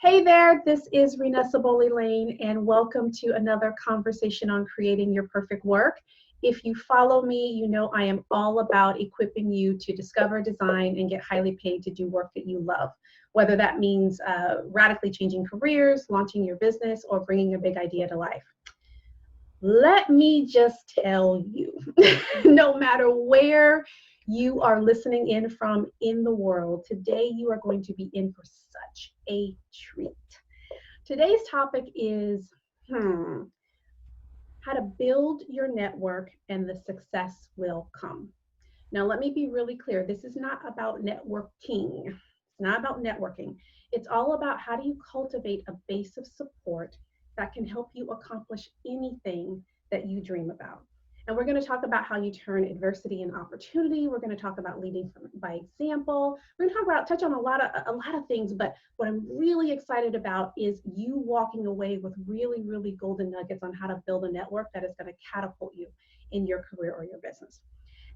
Hey there, this is Renessa Boley Layne, and welcome to another conversation on creating your perfect work. If you follow me, you know I am all about equipping you to discover, design, and get highly paid to do work that you love, whether that means radically changing careers, launching your business, or bringing a big idea to life. Let me just tell you, no matter where you are listening in from in the world, today you are going to be in for such a treat. Today's topic is how to build your network and the success will come. Now, let me be really clear. This is not about networking. It's not about networking. It's all about how do you cultivate a base of support that can help you accomplish anything that you dream about. And we're going to talk about how you turn adversity into opportunity. We're going to talk about leading by example. We're going to touch on a lot of things, but what I'm really excited about is you walking away with really, really golden nuggets on how to build a network that is going to catapult you in your career or your business.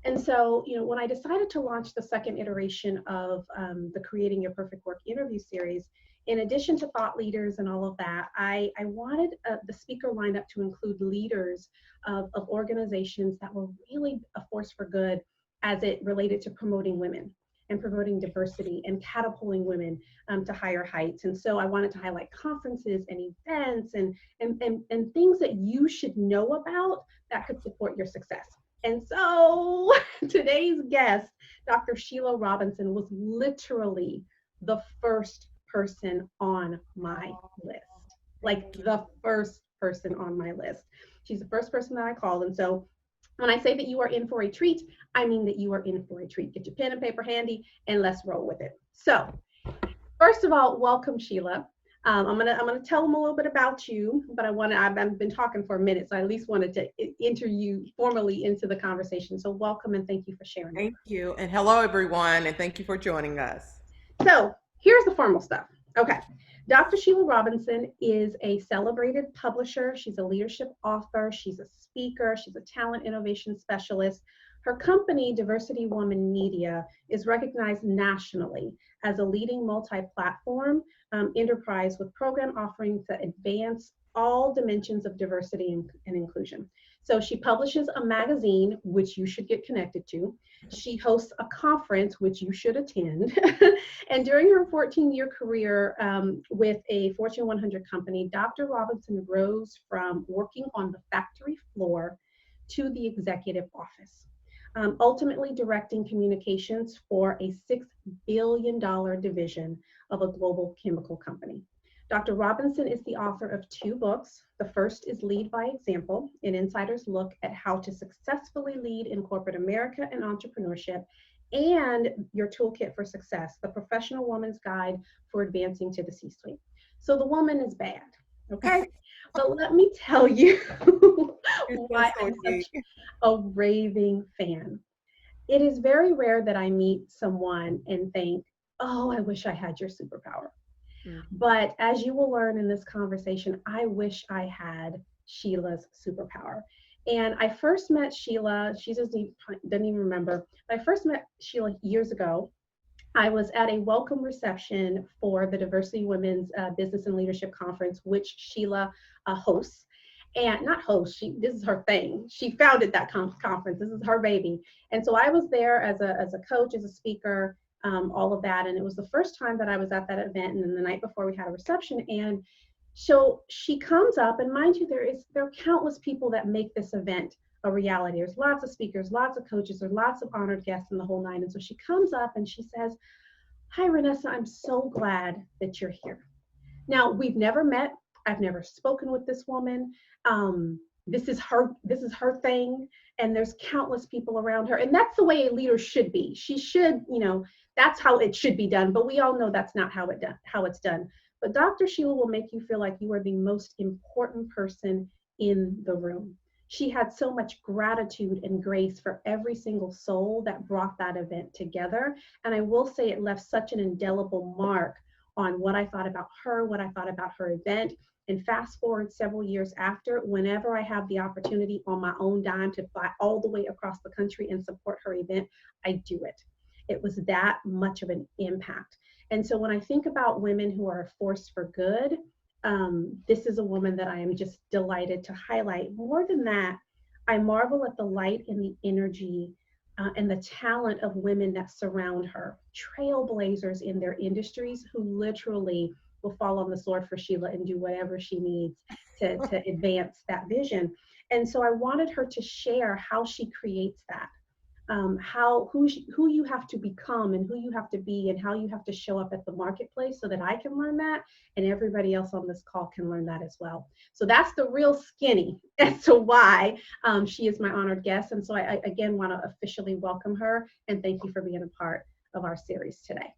And so, when I decided to launch the second iteration of the Creating Your Perfect Work interview series, in addition to thought leaders and all of that, I wanted the speaker lineup to include leaders of organizations that were really a force for good as it related to promoting women and promoting diversity and catapulting women to higher heights. And so I wanted to highlight conferences and events and things that you should know about that could support your success. And so today's guest, Dr. Sheila Robinson, was literally the first person on my list, like the first person on my list. She's the first person that I called. And so when I say that you are in for a treat, I mean that you are in for a treat. Get your pen and paper handy and let's roll with it. So first of all, welcome, Sheila. I'm gonna tell them a little bit about you, but I've been talking for a minute, so I at least wanted to enter you formally into the conversation. So welcome and thank you for sharing. Thank you, and hello everyone, and thank you for joining us. So here's the formal stuff. Okay, Dr. Sheila Robinson is a celebrated publisher. She's a leadership author. She's a speaker. She's a talent innovation specialist. Her company, Diversity Woman Media, is recognized nationally as a leading multi-platform enterprise with program offerings that advance all dimensions of diversity and inclusion. So she publishes a magazine, which you should get connected to. She hosts a conference, which you should attend. And during her 14-year career with a Fortune 100 company, Dr. Robinson rose from working on the factory floor to the executive office. Ultimately directing communications for a $6 billion division of a global chemical company. Dr. Robinson is the author of 2 books. The first is Lead by Example, an insider's look at how to successfully lead in corporate America and entrepreneurship, and Your Toolkit for Success, the professional woman's guide for advancing to the C-suite. So the woman is bad, okay? But let me tell you why I'm such a raving fan. It is very rare that I meet someone and think, oh, I wish I had your superpower. But as you will learn in this conversation, I wish I had Sheila's superpower. And I first met Sheila, she doesn't even remember, but I first met Sheila years ago. I was at a welcome reception for the Diversity Women's Business and Leadership Conference, which Sheila hosts. And not host, this is her thing. She founded that conference. This is her baby. And so I was there as a coach, as a speaker, all of that. And it was the first time that I was at that event. And then the night before we had a reception. And so she comes up, and mind you, there are countless people that make this event a reality. There's lots of speakers, lots of coaches, there's lots of honored guests in the whole nine. And so she comes up and she says, "Hi, Renessa, I'm so glad that you're here." Now, we've never met. I've never spoken with this woman. This is her thing, and there's countless people around her. And that's the way a leader should be. She should, that's how it should be done. But we all know that's not how it's done. But Dr. Sheila will make you feel like you are the most important person in the room. She had so much gratitude and grace for every single soul that brought that event together. And I will say it left such an indelible mark on what I thought about her, what I thought about her event. And fast forward several years after, whenever I have the opportunity on my own dime to fly all the way across the country and support her event, I do it. It was that much of an impact. And so when I think about women who are a force for good, this is a woman that I am just delighted to highlight. More than that, I marvel at the light and the energy and the talent of women that surround her, trailblazers in their industries who literally will fall on the sword for Sheila and do whatever she needs to advance that vision. And so I wanted her to share how she creates that, who you have to become and who you have to be and how you have to show up at the marketplace so that I can learn that and everybody else on this call can learn that as well. So that's the real skinny as to why she is my honored guest. And so I again want to officially welcome her and thank you for being a part of our series today.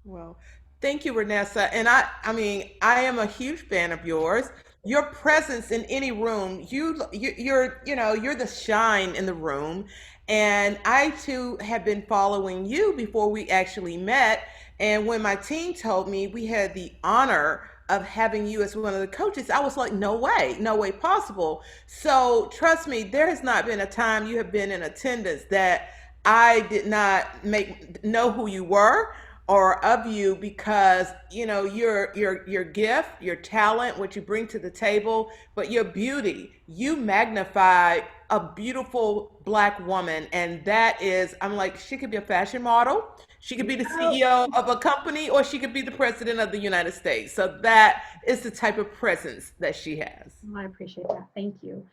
Well, thank you, Renessa. And I mean, I am a huge fan of yours. Your presence in any room, you're the shine in the room. And I too have been following you before we actually met. And when my team told me we had the honor of having you as one of the coaches, I was like, no way possible. So trust me, there has not been a time you have been in attendance that I did not make know who you were or of you, because your gift, your talent, what you bring to the table, but your beauty, you magnify a beautiful black woman. And that is, I'm like, she could be a fashion model, she could be the Oh, CEO of a company, or she could be the president of the United States. So that is the type of presence that she has. I appreciate that. Thank you.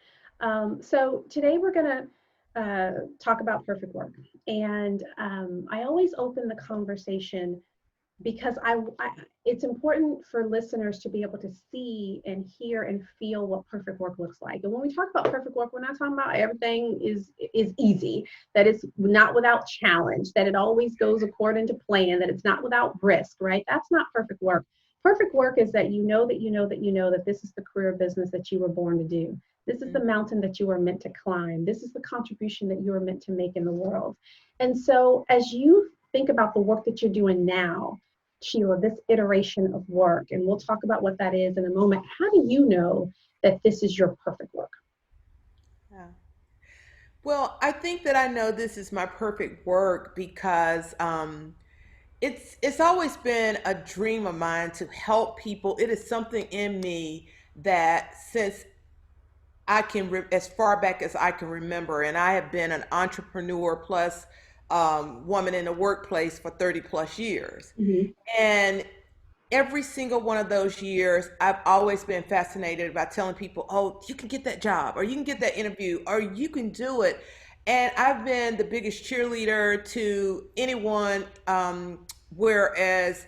So today we're going to talk about perfect work. And I always open the conversation because it's important for listeners to be able to see and hear and feel what perfect work looks like. And when we talk about perfect work, we're not talking about everything is easy, that it's not without challenge, that it always goes according to plan, that it's not without risk, right? That's not perfect work. Perfect work is that that this is the career business that you were born to do. This is the mountain that you are meant to climb. This is the contribution that you are meant to make in the world. And so as you think about the work that you're doing now, Sheila, this iteration of work, and we'll talk about what that is in a moment. How do you know that this is your perfect work? Yeah. Well, I think that I know this is my perfect work because it's always been a dream of mine to help people. It is something in me that since as far back as I can remember, and I have been an entrepreneur plus woman in the workplace for 30 plus years. Mm-hmm. And every single one of those years, I've always been fascinated about telling people, oh, you can get that job, or you can get that interview, or you can do it. And I've been the biggest cheerleader to anyone, whereas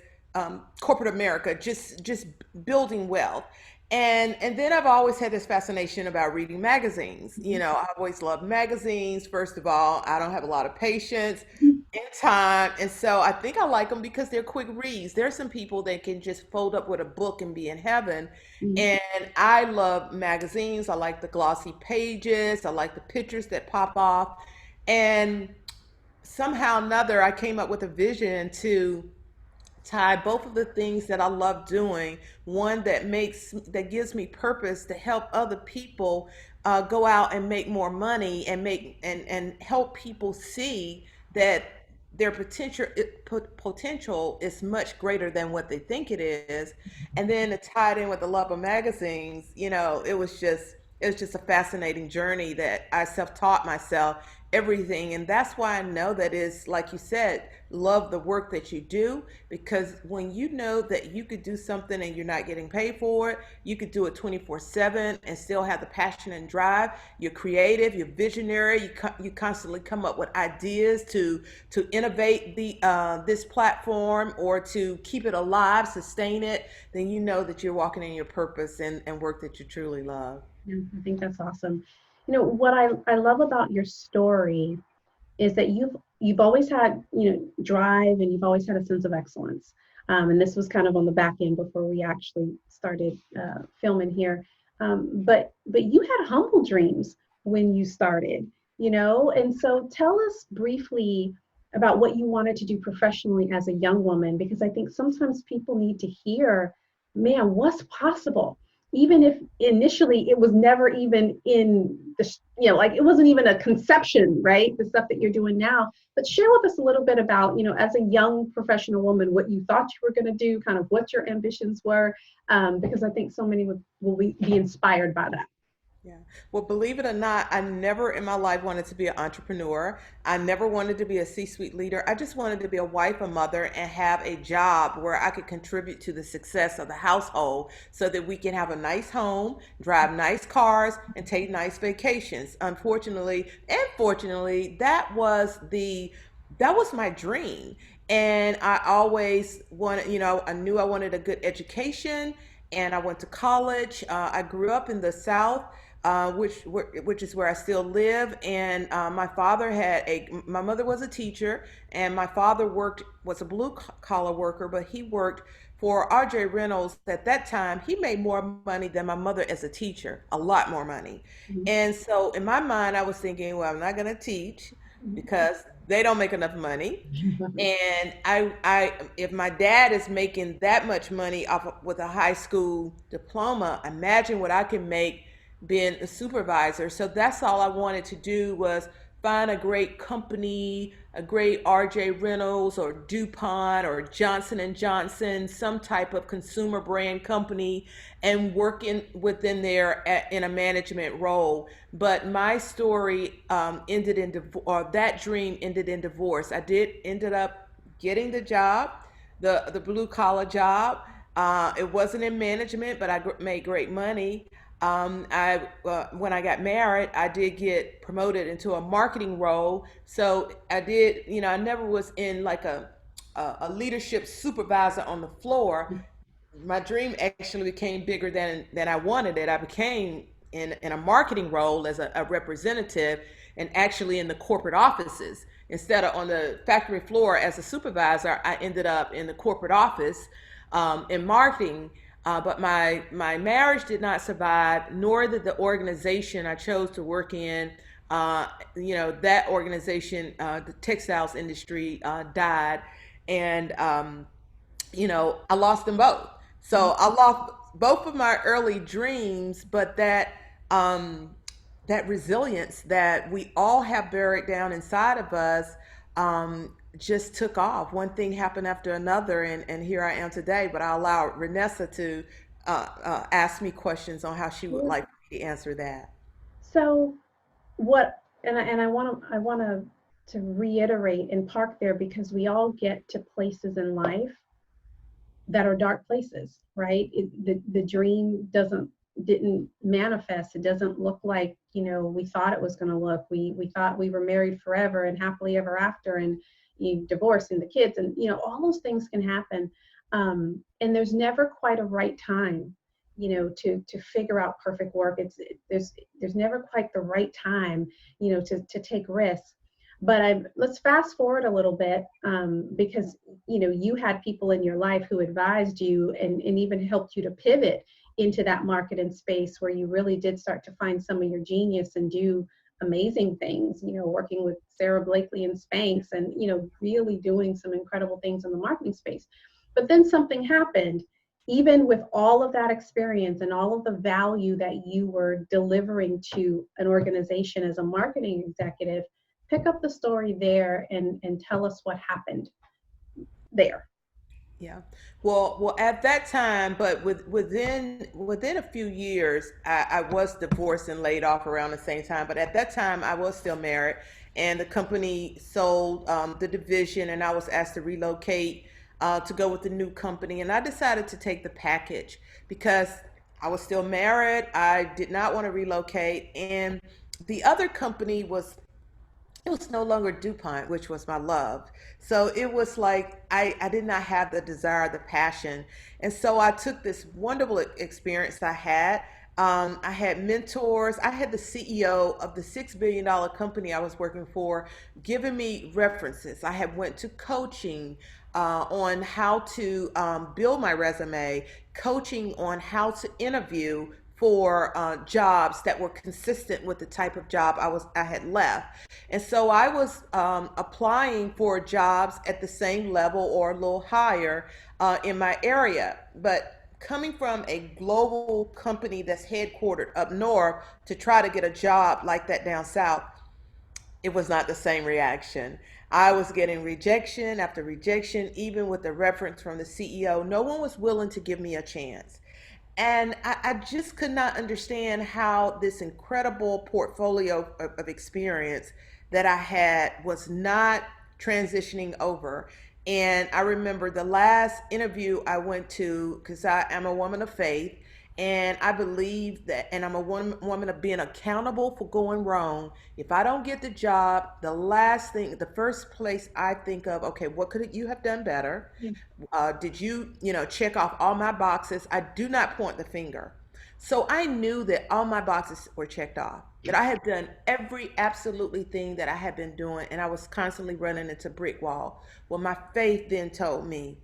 corporate America, just building wealth. And then I've always had this fascination about reading magazines. I've always loved magazines. First of all, I don't have a lot of patience in time. And so I think I like them because they're quick reads. There's some people that can just fold up with a book and be in heaven. Mm-hmm. And I love magazines. I like the glossy pages. I like the pictures that pop off. And somehow or another, I came up with a vision to tie both of the things that I love doing. One that gives me purpose to help other people go out and make more money and make and help people see that their potential is much greater than what they think it is. And then to tie it in with the love of magazines, it was just a fascinating journey that I self-taught myself everything. And that's why I know that is, like you said, love the work that you do, because when you know that you could do something and you're not getting paid for it, you could do it 24/7 and still have the passion and drive. You're creative, you're visionary, you constantly come up with ideas to innovate this platform or to keep it alive, sustain it. Then you know that you're walking in your purpose and work that you truly love. Yeah, I think that's awesome. What I love about your story is that you've always had drive, and you've always had a sense of excellence. And this was kind of on the back end before we actually started filming here. But you had humble dreams when you started, and so tell us briefly about what you wanted to do professionally as a young woman, because I think sometimes people need to hear, man, what's possible? even if initially it was never even in the, like it wasn't even a conception, right? The stuff that you're doing now. But share with us a little bit about, as a young professional woman, what you thought you were going to do, kind of what your ambitions were, because I think so many will be inspired by that. Yeah. Well, believe it or not, I never in my life wanted to be an entrepreneur. I never wanted to be a C-suite leader. I just wanted to be a wife, a mother, and have a job where I could contribute to the success of the household so that we can have a nice home, drive nice cars, and take nice vacations. Unfortunately, and fortunately, that was my dream. And I always wanted, I knew I wanted a good education, and I went to college. I grew up in the South, which is where I still live. And my mother was a teacher, and my father was a blue collar worker, but he worked for RJ Reynolds at that time. He made more money than my mother as a teacher, a lot more money. Mhm. And so in my mind, I was thinking, well, I'm not going to teach because they don't make enough money. And if my dad is making that much money with a high school diploma, imagine what I can make being a supervisor. So that's all I wanted to do was find a great company, a great RJ Reynolds or DuPont or Johnson and Johnson, some type of consumer brand company, and working within there in a management role. But my story ended in or that dream ended in divorce. Ended up getting the job, the blue collar job. It wasn't in management, but I made great money. When I got married, I did get promoted into a marketing role. So I did, I never was in like a leadership supervisor on the floor. My dream actually became bigger than I wanted it. I became in a marketing role as a representative, and actually in the corporate offices instead of on the factory floor as a supervisor. I ended up in the corporate office in marketing. But my marriage did not survive, nor did the organization I chose to work in. That organization, the textiles industry, died, and I lost them both. So I lost both of my early dreams, but that resilience that we all have buried down inside of us just took off. One thing happened after another, and here I am today. But I'll allow Renessa to ask me questions on how she would like me to answer that. So what, and I want to reiterate and park there, because we all get to places in life that are dark places, right? The dream didn't manifest. It doesn't look like, we thought it was going to look. We thought we were married forever and happily ever after, and you divorce and the kids, and all those things can happen. And there's never quite a right time, to figure out perfect work. There's never quite the right time, to take risks. But let's fast forward a little bit, because you had people in your life who advised you and even helped you to pivot into that market and space where you really did start to find some of your genius and do amazing things, working with Sarah Blakely and Spanx, and really doing some incredible things in the marketing space. But then something happened. Even with all of that experience and all of the value that you were delivering to an organization as a marketing executive, pick up the story there and tell us what happened there. Yeah. Well, at that time, but within a few years, I was divorced and laid off around the same time. But at that time, I was still married, and the company sold the division, and I was asked to relocate to go with the new company, and I decided to take the package because I was still married. I did not want to relocate, and the other company it was no longer DuPont, which was my love. So it was like I did not have the desire, the passion. And so I took this wonderful experience I had. I had mentors. I had the CEO of the $6 billion company I was working for giving me references. I had went to coaching on how to build my resume, coaching on how to interview for jobs that were consistent with the type of job I had left. And so I was applying for jobs at the same level or a little higher in my area. But coming from a global company that's headquartered up north to try to get a job like that down south, it was not the same reaction. I was getting rejection after rejection, even with the reference from the CEO. No one was willing to give me a chance. And I just could not understand how this incredible portfolio of experience that I had was not transitioning over. And I remember the last interview I went to, because I am a woman of faith, and I believe that, and I'm a woman of being accountable for going wrong. If I don't get the job, the last thing, the first place I think of, okay, what could you have done better? Yeah. Did you, check off all my boxes? I do not point the finger. So I knew that all my boxes were checked off, that I had done every absolutely thing that I had been doing, and I was constantly running into brick wall. Well, my faith then told me,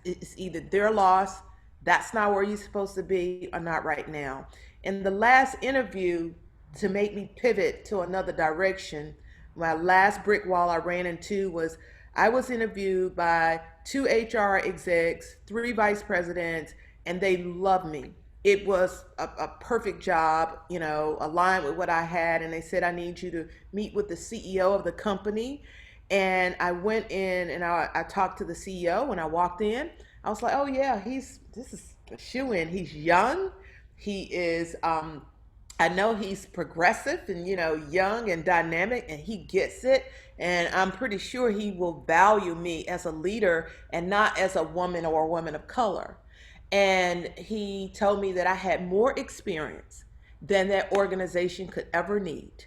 it's either their loss, that's not where you're supposed to be, or not right now. In the last interview, to make me pivot to another direction, my last brick wall I ran into was I was interviewed by two HR execs, three vice presidents, and they loved me. It was a perfect job, aligned with what I had. And they said, I need you to meet with the CEO of the company. And I went in and I talked to the CEO. When I walked in, I was like, oh yeah, this is a shoe in. He's young. He is, I know he's progressive and, young and dynamic, and he gets it. And I'm pretty sure he will value me as a leader and not as a woman or a woman of color. And he told me that I had more experience than that organization could ever need.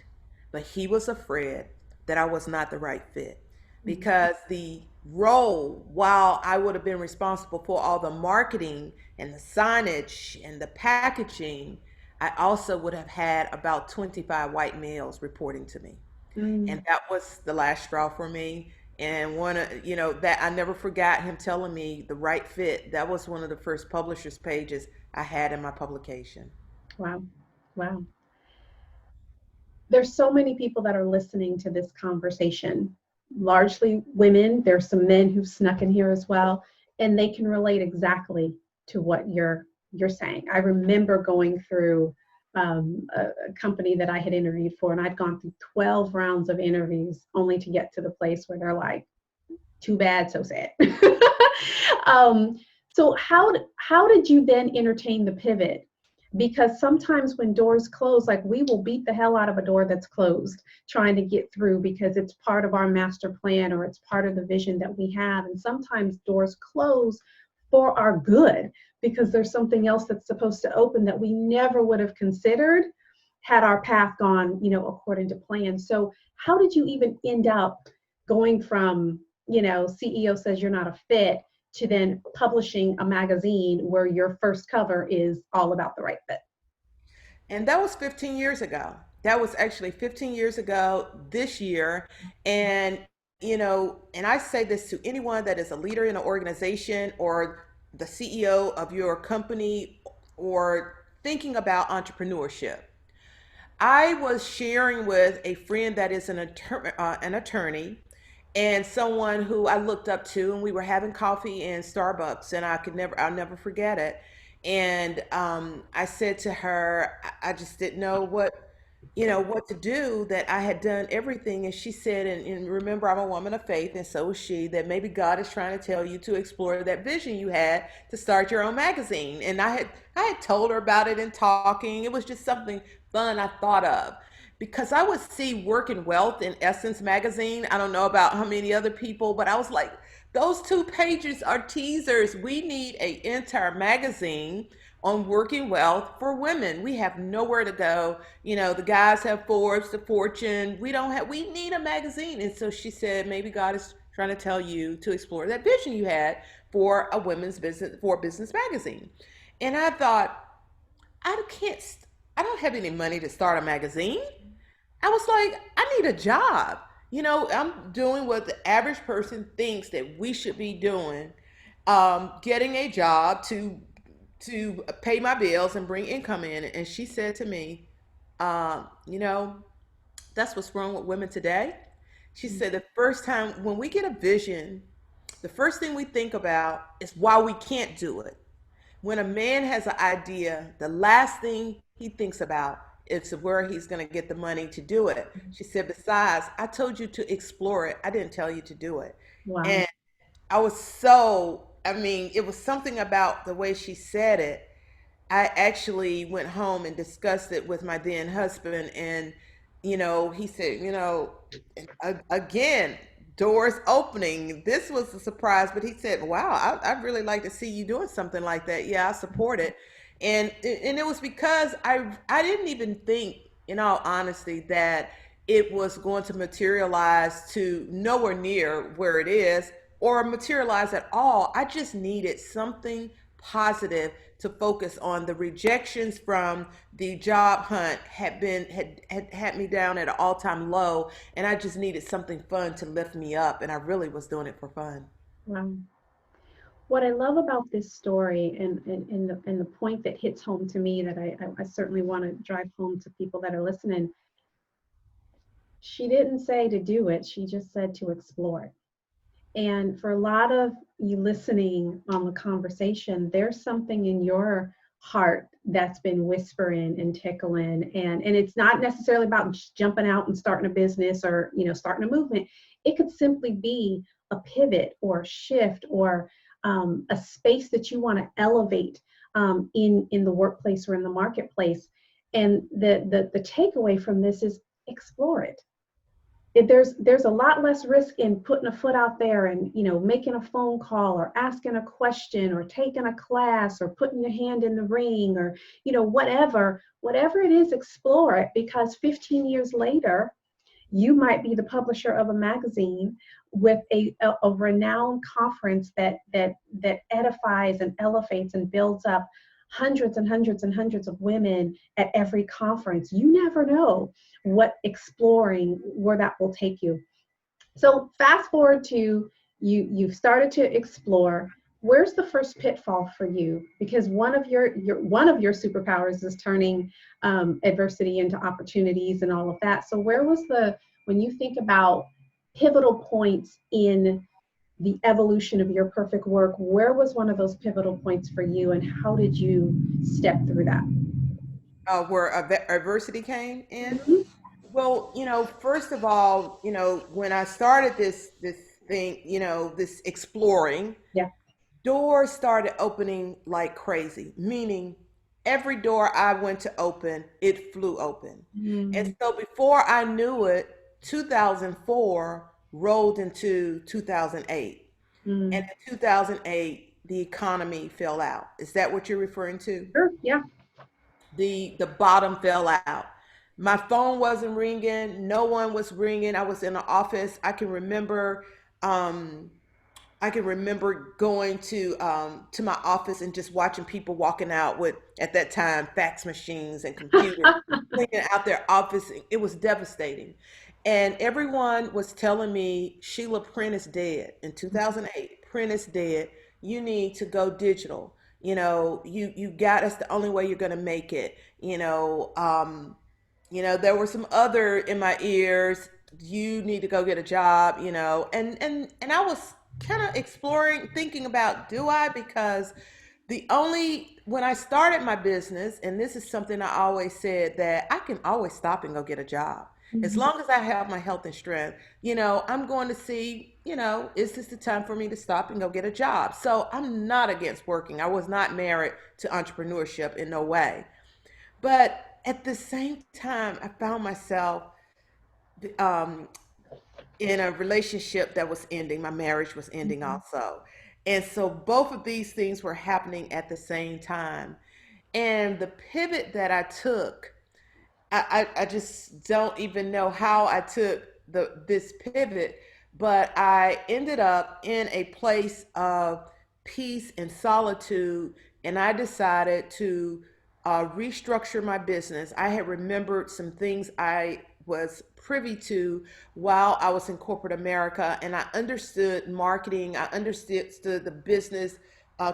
But he was afraid that I was not the right fit, because the role, while I would have been responsible for all the marketing and the signage and the packaging, I also would have had about 25 white males reporting to me. Mm. And that was the last straw for me. And that I never forgot him telling me the right fit. That was one of the first publisher's pages I had in my publication. Wow. Wow. There's so many people that are listening to this conversation, largely women. There's some men who've snuck in here as well, and they can relate exactly to what you're saying. I remember going through a company that I had interviewed for, and I'd gone through 12 rounds of interviews only to get to the place where they're like, too bad, so sad. um, so how did you then entertain the pivot? Because sometimes when doors close, like, we will beat the hell out of a door that's closed trying to get through because it's part of our master plan or it's part of the vision that we have. And sometimes doors close for our good because there's something else that's supposed to open that we never would have considered had our path gone, according to plan. So how did you even end up going from, CEO says you're not a fit, to then publishing a magazine where your first cover is all about the right fit? And that was 15 years ago. That was actually 15 years ago this year. And, and I say this to anyone that is a leader in an organization or the CEO of your company or thinking about entrepreneurship. I was sharing with a friend that is an attorney, and someone who I looked up to, and we were having coffee in Starbucks, and I'll never forget it. And I said to her, I just didn't know what to do, that I had done everything. And she said, and remember, I'm a woman of faith, and so is she, that maybe God is trying to tell you to explore that vision you had to start your own magazine. And I had told her about it in talking. It was just something fun I thought of. Because I would see Work and Wealth in Essence magazine. I don't know about how many other people, but I was like, those 2 pages are teasers. We need an entire magazine on working wealth for women. We have nowhere to go. The guys have Forbes, the Fortune. We need a magazine. And so she said, maybe God is trying to tell you to explore that vision you had for a women's business, for a business magazine. And I thought, I can't, I don't have any money to start a magazine. I was like, I need a job. I'm doing what the average person thinks that we should be doing, getting a job to pay my bills and bring income in. And she said to me, um, you know, that's what's wrong with women today. She said the first time when we get a vision, the first thing we think about is why we can't do it. when a man has an idea, the last thing he thinks about is where he's going to get the money to do it. She said, besides, I told you to explore it. I didn't tell you to do it. Wow. And I was so, I mean, it was something about the way she said it. I actually went home and discussed it with my then husband, and he said, again, doors opening. This was a surprise, but he said, "Wow, I'd really like to see you doing something like that." Yeah, I support it, and it was because I didn't even think, in all honesty, that it was going to materialize to nowhere near where it is, or materialize at all. I just needed something positive to focus on. The rejections from the job hunt had me down at an all-time low, and I just needed something fun to lift me up, and I really was doing it for fun. Wow. What I love about this story, and the point that hits home to me, that I certainly want to drive home to people that are listening, she didn't say to do it, she just said to explore it. And for a lot of you listening on the conversation, there's something in your heart that's been whispering and tickling. And it's not necessarily about just jumping out and starting a business, or, starting a movement. It could simply be a pivot or a shift, or a space that you want to elevate in the workplace or in the marketplace. And the takeaway from this is explore it. There's a lot less risk in putting a foot out there and making a phone call, or asking a question, or taking a class, or putting your hand in the ring, or whatever it is. Explore it, because 15 years later you might be the publisher of a magazine with a renowned conference that edifies and elevates and builds up hundreds and hundreds and hundreds of women at every conference. You never know what exploring, where that will take you. So fast forward to you've started to explore. Where's the first pitfall for you? Because one of your superpowers is turning adversity into opportunities and all of that. So when you think about pivotal points in the evolution of your perfect work, where was one of those pivotal points for you, and how did you step through that? Where adversity came in. Mhm. Well, first of all, when I started this thing, this exploring, Yeah. doors started opening like crazy, meaning every door I went to open, it flew open. And Mm, so before I knew it, 2004 rolled into 2008. And mm. in 2008, the economy fell out. Is that what you're referring to? Sure. Yeah. The bottom fell out. My phone wasn't ringing. No one was ringing. I was in the office. Um, I can remember going to my office and just watching people walking out with, at that time, fax machines and computers, cleaning out their office. It was devastating. And everyone was telling me, Sheila, print is dead. In 2008, print is dead. You need to go digital. You got us, the only way you're going to make it. There were some other in my ears. You need to go get a job, and I was kind of exploring, thinking about, do I? Because the only when I started my business, and this is something I always said, that I can always stop and go get a job. As Mhm. long as I have my health and strength, I'm going to see, is this the time for me to stop and go get a job? So I'm not against working. I was not married to entrepreneurship in no way. But at the same time, I found myself um, in a relationship that was ending. My marriage was ending Mhm. also. And so both of these things were happening at the same time. And the pivot that I took, I just don't even know how I took this pivot, but I ended up in a place of peace and solitude, and I decided to restructure my business. I had remembered some things I was privy to while I was in corporate America, and I understood marketing. I understood the business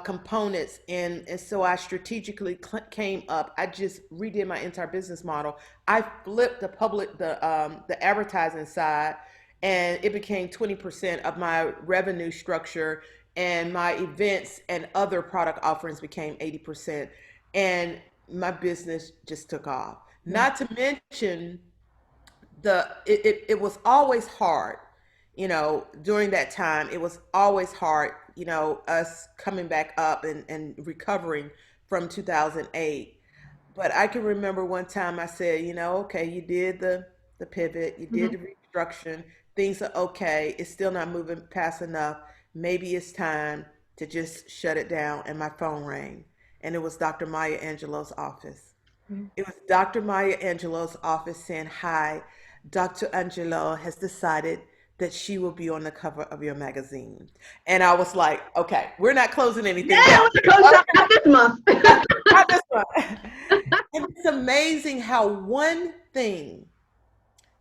components, and so I strategically came up. I just redid my entire business model. I flipped the advertising side, and it became 20% of my revenue structure. and my events and other product offerings became 80%. And my business just took off. Not to mention it was always hard, during that time. It was always hard, us coming back up and recovering from 2008. But I can remember one time I said, okay, you did the pivot, you did Mhm. the reconstruction, things are okay, it's still not moving fast enough. Maybe it's time to just shut it down. And my phone rang, and it was Dr. Maya Angelou's office. Mhm. It was Dr. Maya Angelou's office saying, "Hi, Dr. Angelou has decided that she will be on the cover of your magazine." And I was like, okay, we're not closing anything Yeah, down. with the co-shop not this month. Not this one. And it's amazing how one thing,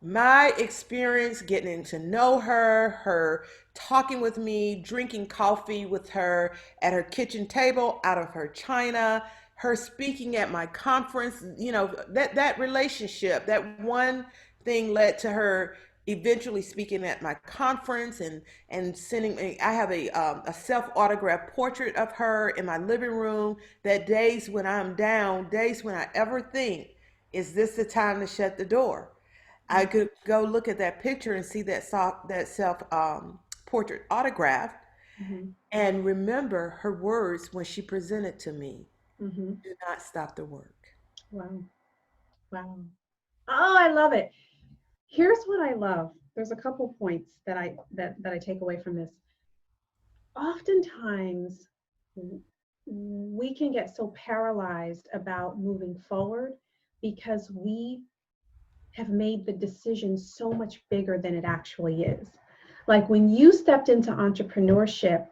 my experience getting to know her talking with me, drinking coffee with her at her kitchen table out of her china, her speaking at my conference, that relationship, that one thing led to her eventually speaking at my conference and sending me. I have a self autographed portrait of her in my living room. That days when I'm down, days when I ever think, is this the time to shut the door, I could go look at that picture and see that self portrait autograph Mhm. and remember her words when she presented to me. Mhm. Do not stop the work. Wow. Wow. Oh, I love it. Here's what I love. There's a couple points that I take away from this. Oftentimes, we can get so paralyzed about moving forward because we have made the decision so much bigger than it actually is. Like when you stepped into entrepreneurship,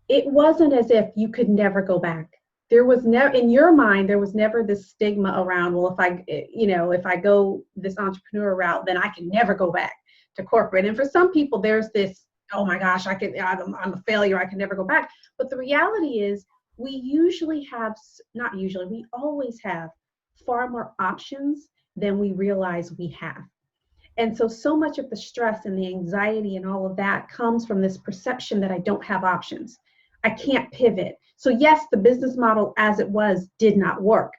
it wasn't as if you could never go back. There was never, in your mind, there was never this stigma around, well, if I go this entrepreneur route, then I can never go back to corporate. And for some people, there's this, oh my gosh, I'm a failure, I can never go back. But the reality is, we usually have, not usually, we always have far more options than we realize we have. And so much of the stress and the anxiety and all of that comes from this perception that I don't have options. I can't pivot. So yes, the business model as it was did not work.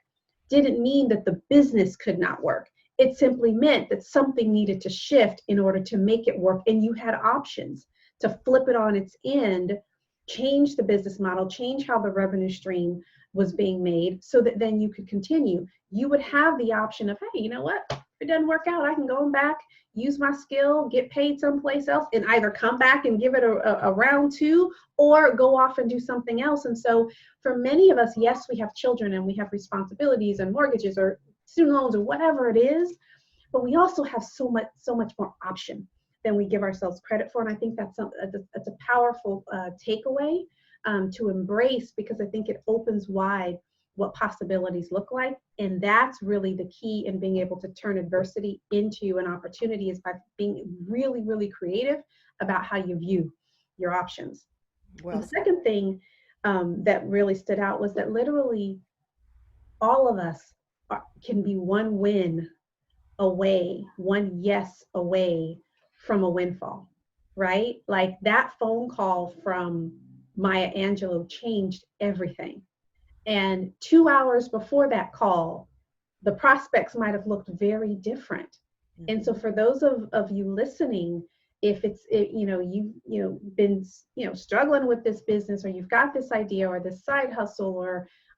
Didn't mean that the business could not work. It simply meant that something needed to shift in order to make it work. And you had options to flip it on its end, change the business model, change how the revenue stream was being made so that then you could continue. You would have the option of, hey, you know what? If it doesn't work out, I can go back, use my skill, get paid someplace else, and either come back and give it a round two or go off and do something else. And so for many of us, yes, we have children and we have responsibilities and mortgages or student loans or whatever it is, but we also have so much more option than we give ourselves credit for. And I think that's a powerful takeaway to embrace, because I think it opens wide what possibilities look like. And that's really the key in being able to turn adversity into an opportunity, is by being really, really creative about how you view your options. And Well the said. second thing that really stood out was that literally all of us can be one win away, one yes away from a windfall, right? Like that phone call from Maya Angelou changed everything. And 2 hours before that call, the prospects might have looked very different. And so Mhm. for those of you listening, if you've been struggling with this business, or you've got this idea or this side hustle,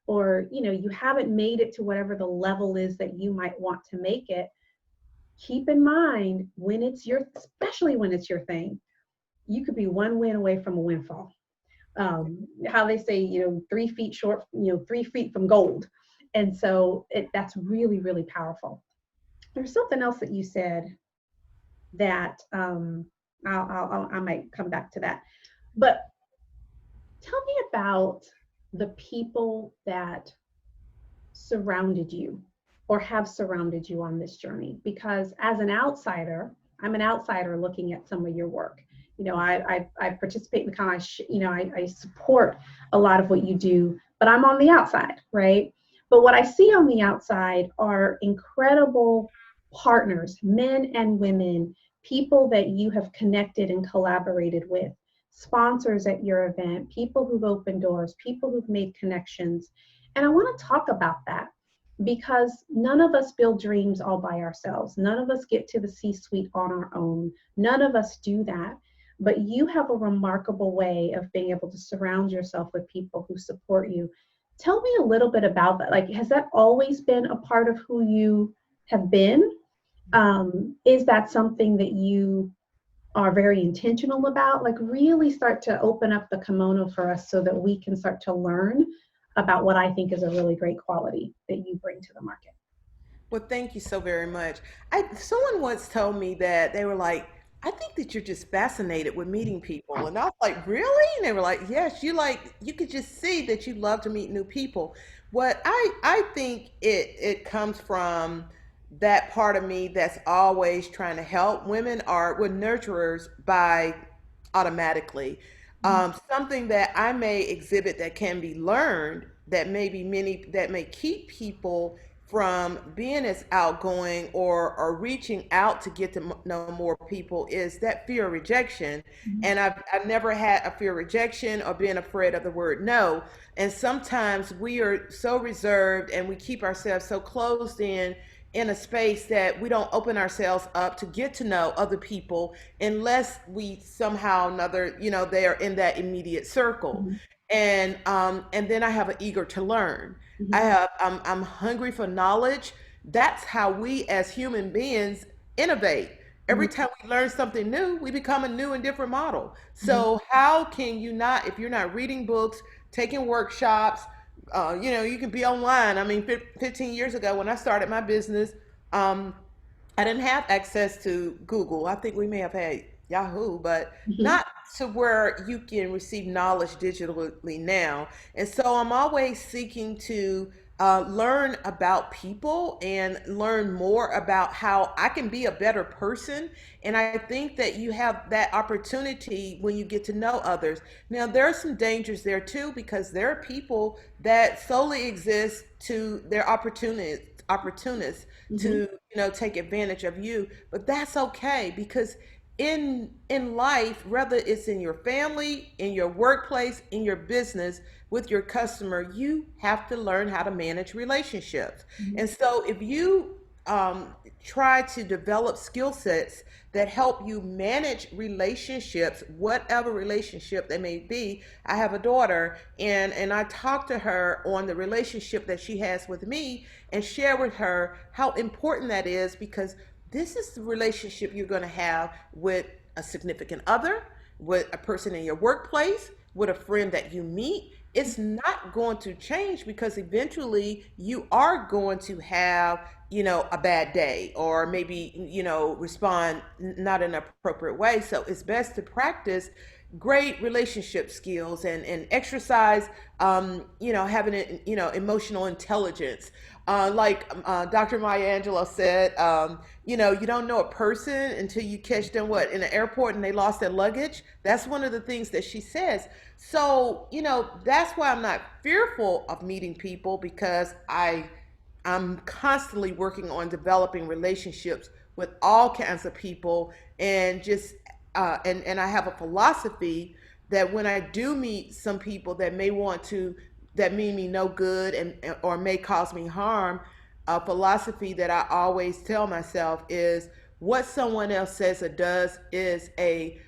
or you haven't made it to whatever the level is that you might want to make it, keep in mind, especially when it's your thing, you could be one win away from a windfall. How they say, 3 feet short, 3 feet from gold. And so that's really, really powerful. There's something else that you said that I might come back to that. But tell me about the people that surrounded you or have surrounded you on this journey, because as an outsider, I'm an outsider looking at some of your work. I participate in the kind of I support a lot of what you do, but I'm on the outside, right? But what I see on the outside are incredible partners, men and women, people that you have connected and collaborated with, sponsors at your event, people who've opened doors, people who've made connections. And I want to talk about that because none of us build dreams all by ourselves. None of us get to the C-suite on our own. None of us do that. But you have a remarkable way of being able to surround yourself with people who support you. Tell me a little bit about that. Like, has that always been a part of who you have been? Is that something that you are very intentional about? Like, really start to open up the kimono for us so that we can start to learn about what I think is a really great quality that you bring to the market. Well, thank you so very much. Someone once told me that they were like, I think that you're just fascinated with meeting people. And I was like, really? And they were like, yes, you could just see that you love to meet new people. I think it comes from that part of me that's always trying to help. We're nurturers by automatically. Something that I may exhibit that can be learned that may keep people from being as outgoing or reaching out to get to know more people is that fear of rejection. And I've never had a fear of rejection or being afraid of the word no. And sometimes we are so reserved and we keep ourselves so closed in a space that we don't open ourselves up to get to know other people unless we somehow or another, they are in that immediate circle. Mm-hmm. And then I have an eager to learn. Mm-hmm. I'm hungry for knowledge. That's how we as human beings innovate. Every time we learn something new, we become a new and different model. Mm-hmm. So how can you not, if you're not reading books, taking workshops, you can be online. I mean, 15 years ago when I started my business, I didn't have access to Google. I think we may have had Yahoo, but Mm-hmm. not to where you can receive knowledge digitally now. And so I'm always seeking to learn about people and learn more about how I can be a better person. And I think that you have that opportunity when you get to know others. Now, there are some dangers there too, because there are people that solely exist to their opportunists Mm-hmm. to take advantage of you, but that's okay because in life, whether it's in your family, in your workplace, in your business, with your customer, you have to learn how to manage relationships. Mm-hmm. And so if you try to develop skill sets that help you manage relationships, whatever relationship they may be. I have a daughter, and I talk to her on the relationship that she has with me and share with her how important that is, because this is the relationship you're going to have with a significant other, with a person in your workplace, with a friend that you meet. It's not going to change because eventually you are going to have, a bad day, or maybe, respond not in an appropriate way. So it's best to practice great relationship skills and exercise, having, emotional intelligence. Dr. Maya Angelou said, you don't know a person until you catch them in an airport and they lost their luggage. That's one of the things that she says. So, that's why I'm not fearful of meeting people, because I'm constantly working on developing relationships with all kinds of people, and just and I have a philosophy that when I do meet some people that mean me no good and or may cause me harm, a philosophy that I always tell myself is what someone else says or does is a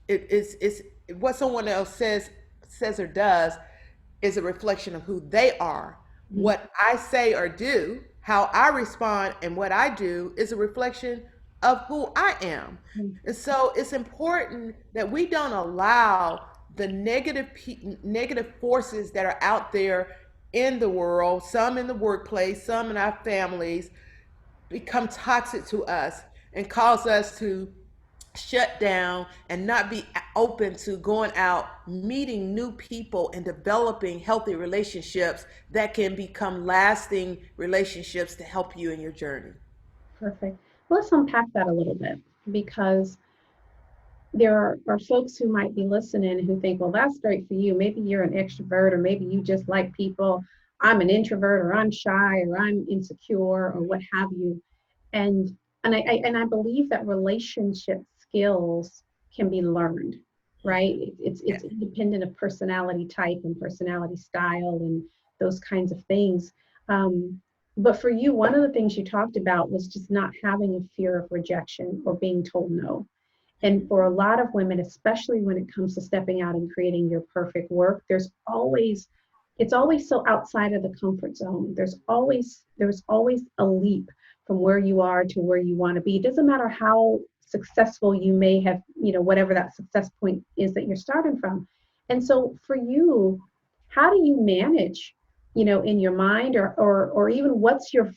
it's what someone else says or does is a reflection of who they are. What I say or do, how I respond, and what I do is a reflection of who I am. Mm-hmm. And so it's important that we don't allow the negative forces that are out there in the world, some in the workplace, some in our families, become toxic to us and cause us to shut down and not be open to going out, meeting new people, and developing healthy relationships that can become lasting relationships to help you in your journey. Perfect. Let's unpack that a little bit because there are folks who might be listening who think, well, that's great for you. Maybe you're an extrovert, or maybe you just like people. I'm an introvert, or I'm shy, or I'm insecure, or what have you. And I believe that relationship skills can be learned. right? It's independent of personality type and personality style and those kinds of things. But for you, one of the things you talked about was just not having a fear of rejection or being told no. And for a lot of women, especially when it comes to stepping out and creating your perfect work, it's always so outside of the comfort zone. There's always a leap from where you are to where you want to be. It doesn't matter how successful you may have, whatever that success point is that you're starting from. And so for you, how do you manage, in your mind, or even what's your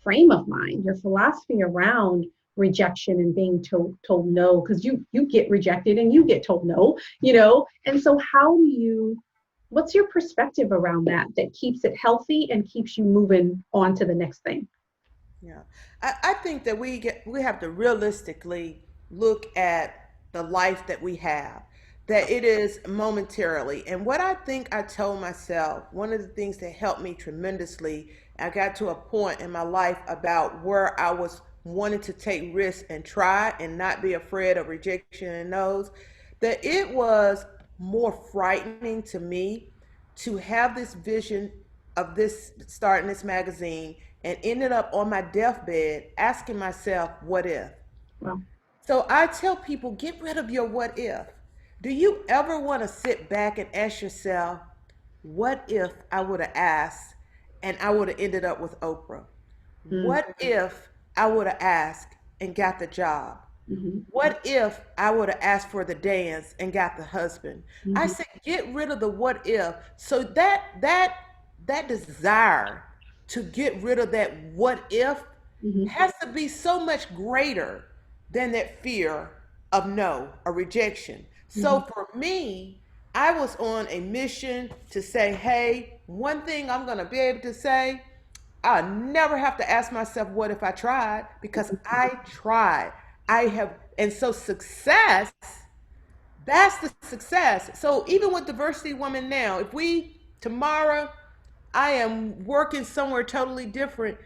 frame of mind, your philosophy around rejection and being told no, because you get rejected and you get told no, and so what's your perspective around that keeps it healthy and keeps you moving on to the next thing? Yeah, I think that we have to realistically look at the life that we have, that it is momentarily. And what I think I told myself, one of the things that helped me tremendously, I got to a point in my life about where I was wanting to take risks and try and not be afraid of rejection and no's, that it was more frightening to me to have this vision of this starting this magazine and ended up on my deathbed asking myself, what if? Well, So I tell people, get rid of your what if. Do you ever want to sit back and ask yourself, what if I would have asked and I would have ended up with Oprah? mm, What if I would have asked and got the job? mhm, What if I would have asked for the dance and got the husband? I mhm, said, get rid of the what if. So that desire to get rid of that what if mhm, has to be so much greater than that fear of no or rejection. So mhm, for me, I was on a mission to say, hey, one thing I'm going to be able to say, I never have to ask myself, what if I tried? Because I tried. I have, and so success, that's the success. So even with Diversity Woman now, if we tomorrow I am working somewhere totally different,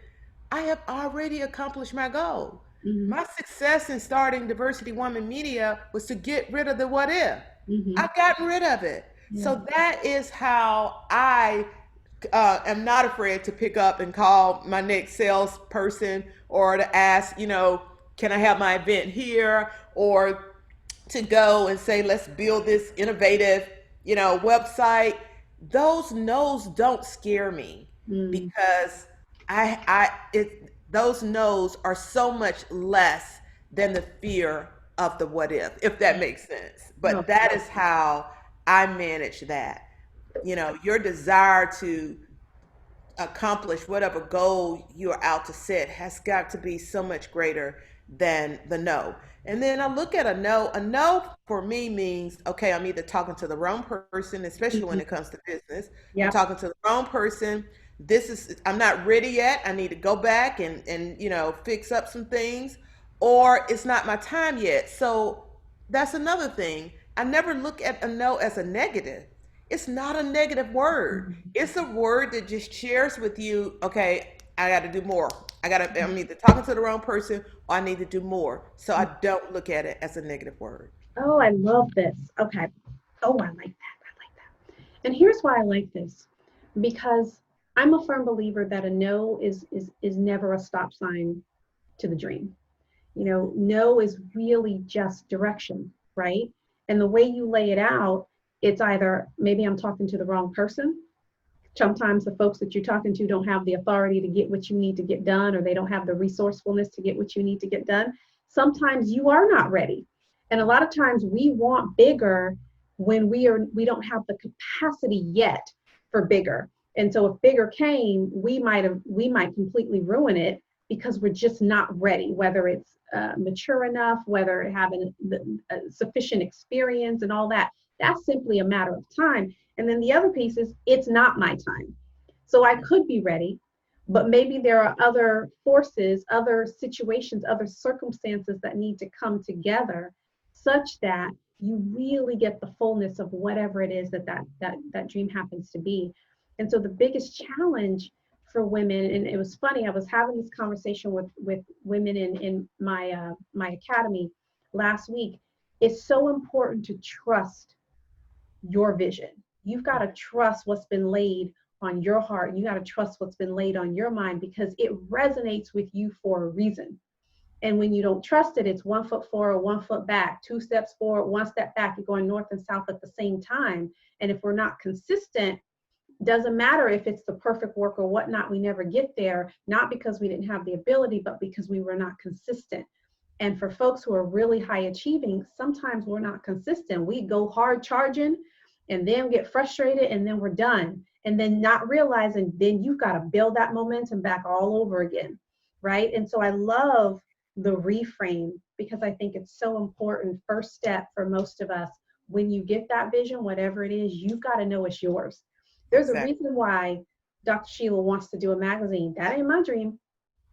I have already accomplished my goal. mhm, My success in starting Diversity Woman Media was to get rid of the what if. mhm. I've gotten rid of it. Yeah. So that is how I am not afraid to pick up and call my next salesperson or to ask, can I have my event here? Or to go and say, let's build this innovative, website. Those no's don't scare me Mm, because those no's are so much less than the fear of the what if that makes sense. no. But that is how I manage that. Your desire to accomplish whatever goal you're out to set has got to be so much greater than the no. And then I look at a no. A no for me means, okay, I'm either talking to the wrong person, especially when Mhm. it comes to business. I'm Yep. talking to the wrong person. I'm not ready yet. I need to go back and fix up some things, or it's not my time yet. So that's another thing. I never look at a no as a negative. It's not a negative word. Mhm. It's a word that just shares with you, okay, I got to do more. I'm either talking to the wrong person or I need to do more. So I don't look at it as a negative word. Oh, I love this. Okay. Oh, I like that. I like that. And here's why I like this. Because I'm a firm believer that a no is never a stop sign to the dream. No is really just direction, right? And the way you lay it out, it's either maybe I'm talking to the wrong person. Sometimes the folks that you're talking to don't have the authority to get what you need to get done, or they don't have the resourcefulness to get what you need to get done. Sometimes you are not ready. And a lot of times we want bigger when we don't have the capacity yet for bigger. And so if bigger came, we might completely ruin it because we're just not ready, whether it's mature enough, whether having the sufficient experience and all that. That's simply a matter of time. And then the other piece is it's not my time. So I could be ready, but maybe there are other forces, other situations, other circumstances that need to come together such that you really get the fullness of whatever it is that dream happens to be. And so the biggest challenge for women, and it was funny, I was having this conversation with women in my my academy last week, It's so important to trust your vision. You've got to trust what's been laid on your heart. You got to trust what's been laid on your mind because it resonates with you for a reason. And when you don't trust it, it's 1 foot forward, 1 foot back, 2 steps forward, 1 step back. You're going north and south at the same time. And if we're not consistent, doesn't matter if it's the perfect work or whatnot, we never get there, not because we didn't have the ability, but because we were not consistent. And for folks who are really high achieving, sometimes we're not consistent. We go hard charging and then get frustrated and then we're done. And then not realizing then you've got to build that momentum back all over again. Right. And so I love the reframe because I think it's so important. First step for most of us, when you get that vision, whatever it is, you've got to know it's yours. There's a Exactly. reason why Dr. Sheila wants to do a magazine. That ain't my dream.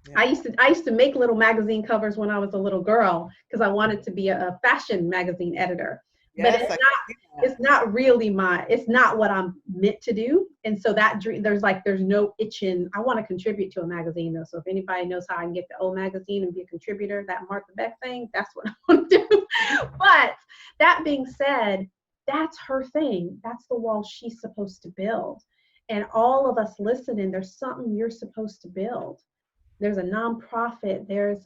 Yeah. I used to make little magazine covers when I was a little girl because I wanted to be a fashion magazine editor. But Yes, I can see that. it's not really it's not what I'm meant to do. And so that dream, there's no itching. I want to contribute to a magazine though. So if anybody knows how I can get the old magazine and be a contributor, that Martha Beck thing, that's what I want to do. But that being said, that's her thing. That's the wall she's supposed to build. And all of us listening, there's something you're supposed to build. There's a nonprofit, there's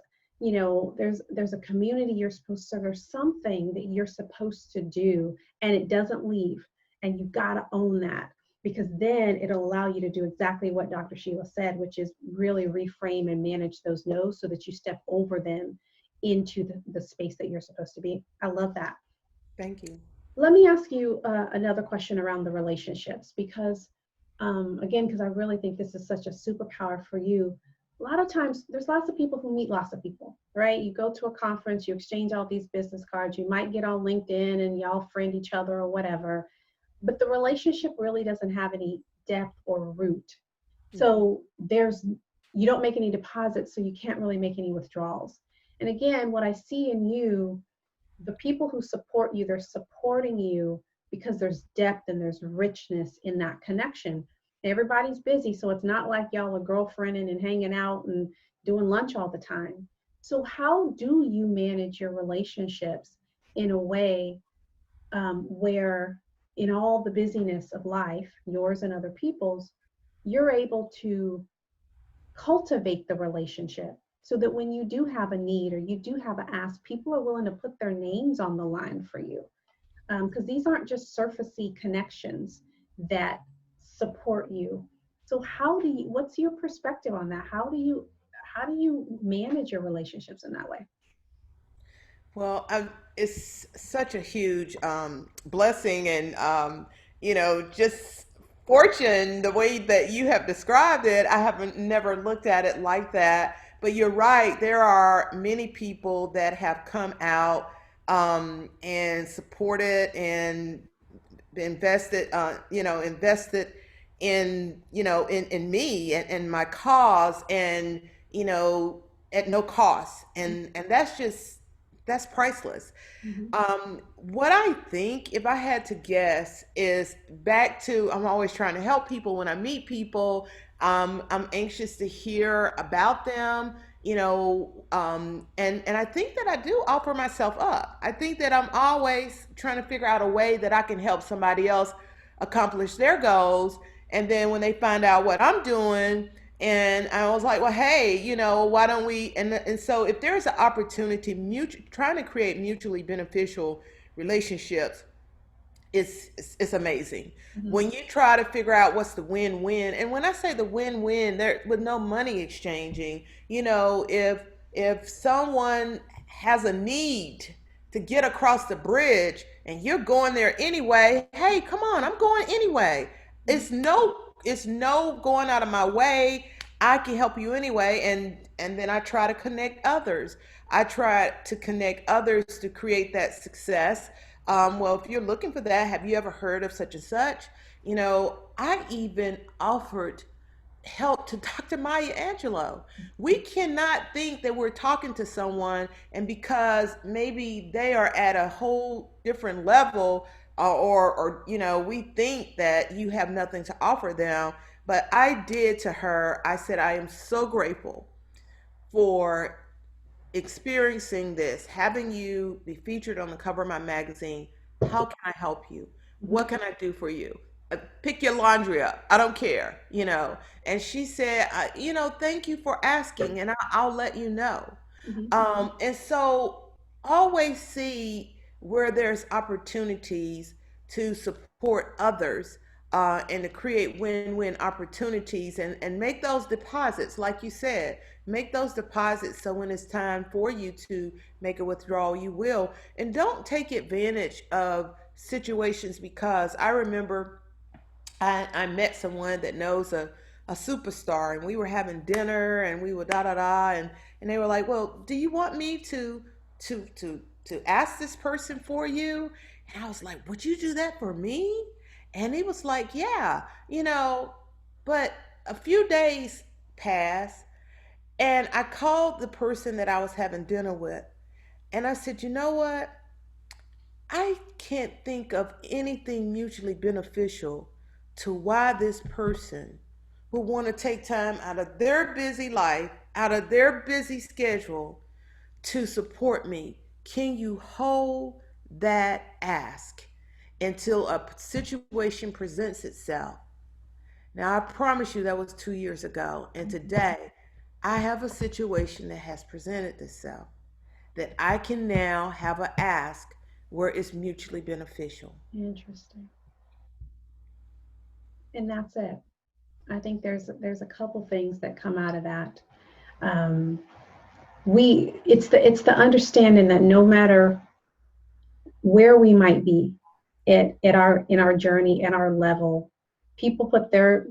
a community you're supposed to serve, there's something that you're supposed to do, and it doesn't leave. And you got to own that because then it'll allow you to do exactly what Dr. Sheila said, which is really reframe and manage those no's so that you step over them into the space that you're supposed to be. I love that. Thank you. Let me ask you another question around the relationships because, again, because I really think this is such a superpower for you. A lot of times, there's lots of people who meet lots of people, right? You go to a conference, you exchange all these business cards, you might get on LinkedIn and y'all friend each other or whatever, but the relationship really doesn't have any depth or root. So you don't make any deposits, so you can't really make any withdrawals. And again, what I see in you, the people who support you, they're supporting you because there's depth and there's richness in that connection. Everybody's busy, so it's not like y'all are girlfriending and hanging out and doing lunch all the time. So how do you manage your relationships in a way where in all the busyness of life, yours and other people's, you're able to cultivate the relationship so that when you do have a need or you do have an ask, people are willing to put their names on the line for you. Because these aren't just surfacey connections that support you. So what's your perspective on that? How do you manage your relationships in that way? Well, it's such a huge blessing and, just fortune, the way that you have described it. I haven't never looked at it like that. But you're right. There are many people that have come out and supported and invested in me and my cause and, at no cost. And that's priceless. Mm-hmm. What I think, if I had to guess, is back to I'm always trying to help people when I meet people. I'm anxious to hear about them, and I think that I do offer myself up. I think that I'm always trying to figure out a way that I can help somebody else accomplish their goals. And then when they find out what I'm doing, and I was like, well, hey, why don't we? And so if there's an opportunity, trying to create mutually beneficial relationships, it's amazing. Mm-hmm. When you try to figure out what's the win-win, and when I say the win-win, there with no money exchanging, if someone has a need to get across the bridge and you're going there anyway, hey, come on, I'm going anyway. It's no going out of my way. I can help you anyway, and then I try to connect others. I try to connect others to create that success. Well, if you're looking for that, have you ever heard of such and such? I even offered help to Dr. Maya Angelou. We cannot think that we're talking to someone and because maybe they are at a whole different level, we think that you have nothing to offer them. But I did to her, I said, I am so grateful for experiencing this, having you be featured on the cover of my magazine. How can I help you? Mhm. What can I do for you? Pick your laundry up. I don't care, you know. And she said, thank you for asking, and I'll let you know. Mhm. And so always see where there's opportunities to support others, and to create win-win opportunities, and make those deposits, like you said, make those deposits so when it's time for you to make a withdrawal, you will. And don't take advantage of situations, because I remember I met someone that knows a superstar, and we were having dinner, and we were da da da, and they were like, well, do you want me to ask this person for you? And I was like, would you do that for me? And he was like, yeah, but a few days passed, and I called the person that I was having dinner with, and I said, you know what? I can't think of anything mutually beneficial to why this person would want to take time out of their busy life, out of their busy schedule, to support me. Can you hold that ask until a situation presents itself? Now, I promise you that was 2 years ago. And today, I have a situation that has presented itself that I can now have a ask where it's mutually beneficial. Interesting. And that's it. I think there's a couple things that come out of that. Um, we it's the understanding that no matter where we might be at our in our journey at our level, people put their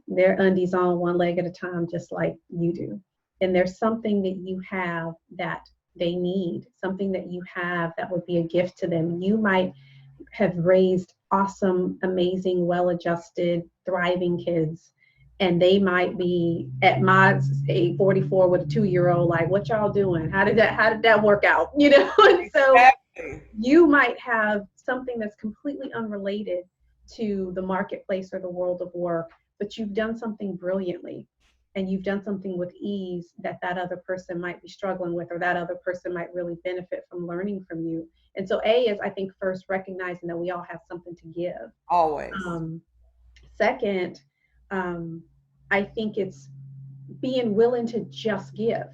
undies on one leg at a time, just like you do. And there's something that you have that they need, something that you have that would be a gift to them. You might have raised awesome, amazing, well-adjusted, thriving kids. And they might be at my age 44 with a 2-year old, like, what y'all doing? How did that work out? And so Exactly. you might have something that's completely unrelated to the marketplace or the world of work, but you've done something brilliantly, and you've done something with ease that other person might be struggling with, or that other person might really benefit from learning from you. And so A is, I think, first recognizing that we all have something to give. Always. um, Second, um, I think it's being willing to just give,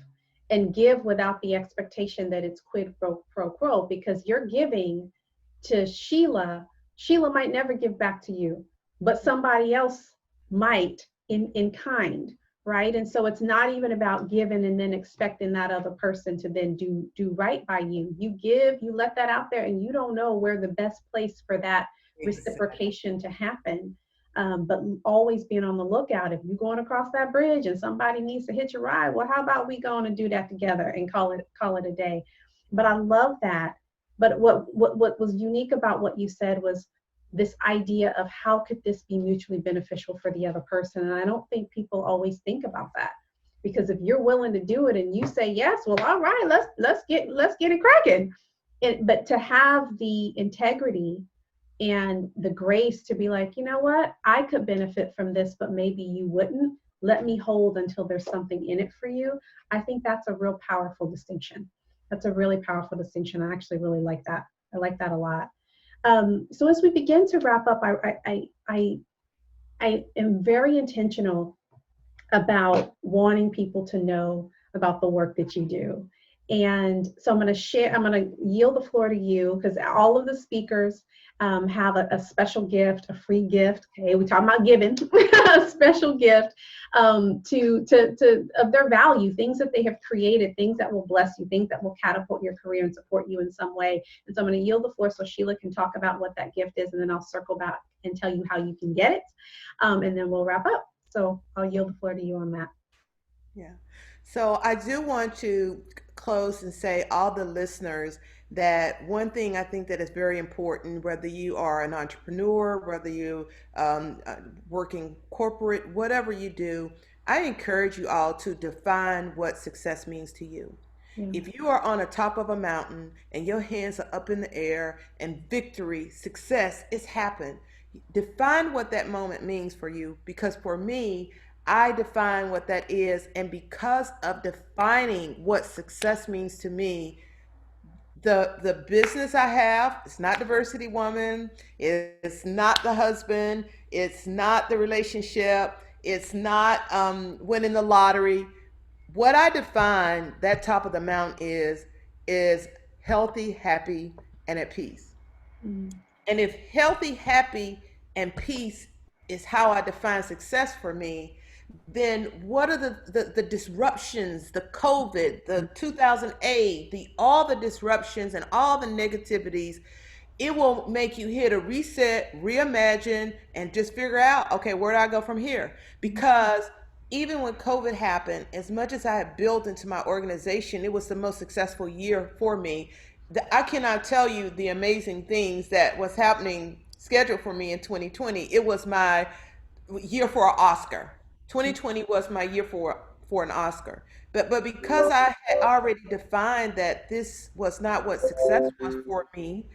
and give without the expectation that it's quid pro quo, because you're giving to Sheila might never give back to you, but somebody else might in kind, right? And so it's not even about giving and then expecting that other person to then do right by you. You give, you let that out there, and you don't know where the best place for that Exactly. reciprocation to happen. But always being on the lookout. If you're going across that bridge and somebody needs to hitch a ride, well, how about we going to do that together and call it a day? But I love that. But what was unique about what you said was this idea of how could this be mutually beneficial for the other person. And I don't think people always think about that, because if you're willing to do it and you say yes, well, all right, let's get it cracking. But to have the integrity and the grace to be like, you know what, I could benefit from this, but maybe you wouldn't. Let me hold until there's something in it for you. I think that's a real powerful distinction. That's a really powerful distinction. I actually really like that. I like that a lot. So as we begin to wrap up, I am very intentional about wanting people to know about the work that you do. And so I'm going to yield the floor to you, because all of the speakers have a special gift, a free gift. Okay, we're talking about giving, a special gift to of their value, things that they have created, things that will bless you, things that will catapult your career and support you in some way. And so I'm going to yield the floor so Sheila can talk about what that gift is, and then I'll circle back and tell you how you can get it, and then we'll wrap up. So I'll yield the floor to you on that. Yeah. So I do want to close and say all the listeners that one thing I think that is very important, whether you are an entrepreneur, whether you working corporate, whatever you do, I encourage you all to define what success means to you. Yeah. If you are on the top of a mountain and your hands are up in the air and victory, success is happened, define what that moment means for you. Because for me, I define what that is. And because of defining what success means to me, the business I have, it's not diversity woman, it's not the husband, it's not the relationship, it's not winning the lottery. What I define that top of the mountain is healthy, happy, and at peace. Mm. And if healthy, happy, and peace is how I define success for me, then what are the disruptions, the COVID, the 2008, all the disruptions and all the negativities, it will make you hit a reset, reimagine, and just figure out, okay, where do I go from here? Because even when COVID happened, as much as I had built into my organization, it was the most successful year for me. I cannot tell you the amazing things that was happening scheduled for me in 2020. It was my year for an Oscar. 2020 was my year for an Oscar. But because I had already defined that this was not what success was for me,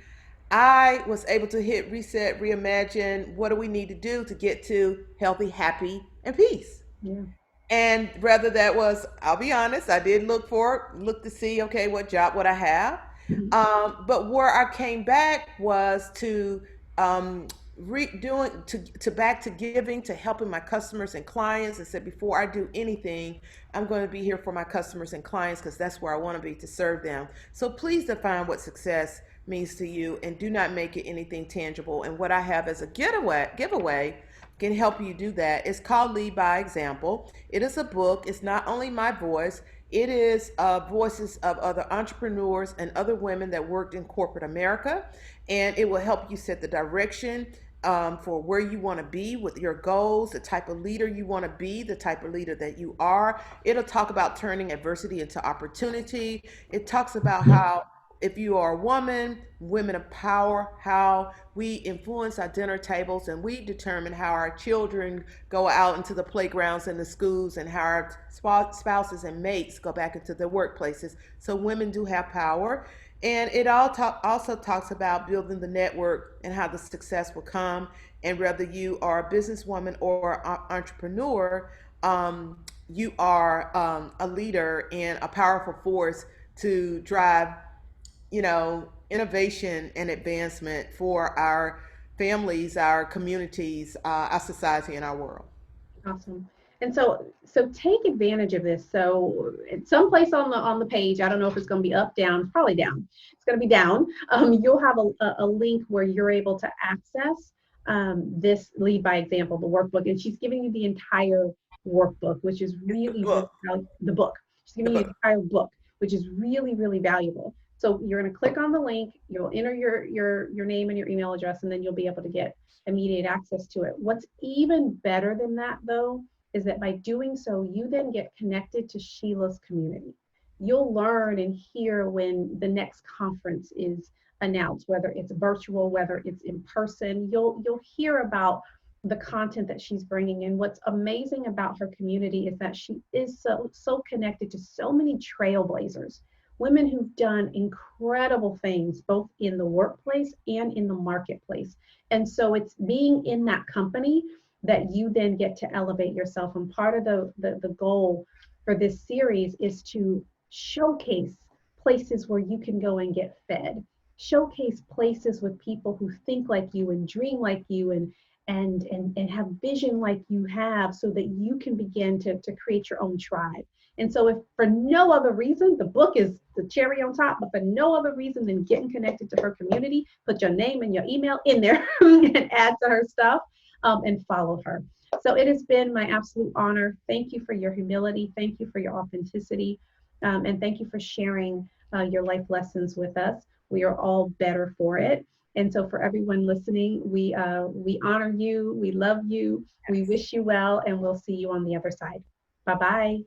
I was able to hit reset, reimagine. What do we need to do to get to healthy, happy, and peace? Yeah. And rather that was, I'll be honest, I did look to see, okay, what job would I have? Mhm. But where I came back was to doing to back to giving, to helping my customers and clients, and said before I do anything, I'm going to be here for my customers and clients because that's where I want to be, to serve them. So please define what success means to you and do not make it anything tangible. And what I have as a giveaway can help you do that. It's called Lead by Example. It is a book. It's not only my voice, it is voices of other entrepreneurs and other women that worked in corporate America. And it will help you set the direction for where you want to be with your goals, the type of leader you want to be, the type of leader that you are. It'll talk about turning adversity into opportunity. It talks about how if you are a woman, women of power, how we influence our dinner tables and we determine how our children go out into the playgrounds and the schools, and how our spouses and mates go back into their workplaces. So women do have power. And it also talks about building the network and how the success will come. And whether you are a businesswoman or an entrepreneur, you are a leader and a powerful force to drive, innovation and advancement for our families, our communities, our society, and our world. Awesome. And so take advantage of this. So it's someplace on the page, I don't know if it's going to be up, down, probably down. It's going to be down. You'll have a link where you're able to access this Lead by Example, the workbook, and she's giving you the entire workbook, which is The really, really book. the book. She's The giving you the book. entire book, which is really, really valuable. So you're going to click on the link, you'll enter your name and your email address, and then you'll be able to get immediate access to it. What's even better than that, though, is that by doing so, you then get connected to Sheila's community. You'll learn and hear when the next conference is announced, whether it's virtual, whether it's in person. You'll hear about the content that she's bringing in. What's amazing about her community is that she is so connected to so many trailblazers, women who've done incredible things both in the workplace and in the marketplace. And so it's being in that company that you then get to elevate yourself. And part of the goal for this series is to showcase places where you can go and get fed, showcase places with people who think like you and dream like you and have vision like you have, so that you can begin to create your own tribe. And so if for no other reason, the book is the cherry on top, but for no other reason than getting connected to her community, put your name and your email in there and add to her stuff, and follow her. So it has been my absolute honor. Thank you for your humility. Thank you for your authenticity. And thank you for sharing your life lessons with us. We are all better for it. And so for everyone listening, we honor you. We love you. We wish you well, and we'll see you on the other side. Bye-bye.